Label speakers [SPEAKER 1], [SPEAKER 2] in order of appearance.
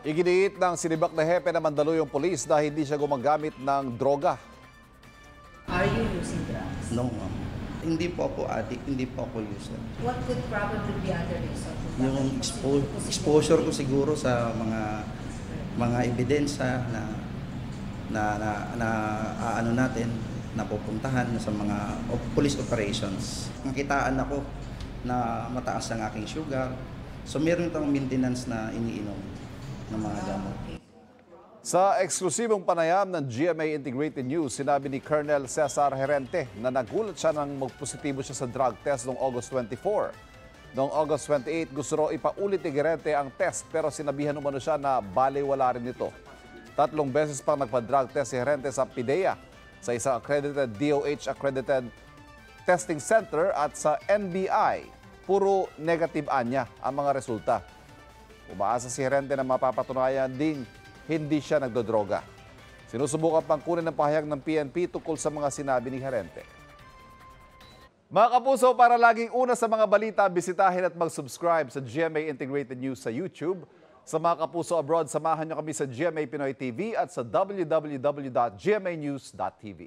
[SPEAKER 1] Iginiit ng sinibak na hepe ng Mandaluyong Police na hindi siya gumagamit ng droga.
[SPEAKER 2] Are you using drugs?
[SPEAKER 3] No, ma'am. Hindi po ako addict, hindi po ako user.
[SPEAKER 2] What could probably be other reason?
[SPEAKER 3] Yung exposure ko siguro sa mga ebidensya na ano natin, napupuntahan sa mga police operations. Nakitaan ako na mataas ang aking sugar. So meron itong maintenance na iniinom ng mga gamot.
[SPEAKER 1] Sa eksklusibong panayam ng GMA Integrated News, sinabi ni Colonel Cesar Herente na nagulat siya nang magpositibo siya sa drug test noong August 24. Noong August 28, gusto raw ipaulit ni Herente ang test pero sinabihan umano siya na balewala rin ito. 3 beses pang nagpa-drug test si Herente sa PIDEA, sa isang accredited DOH-accredited testing center at sa NBI. Puro negative anya ang mga resulta. Umaasa si Herente na mapapatunayan ding hindi siya nagdodroga. Sinusubukan pang kunin ng pahayag ng PNP tungkol sa mga sinabi ni Herente. Mga kapuso, para laging una sa mga balita, bisitahin at mag-subscribe sa GMA Integrated News sa YouTube. Sa mga kapuso abroad, samahan niyo kami sa GMA Pinoy TV at sa www.gmanews.tv.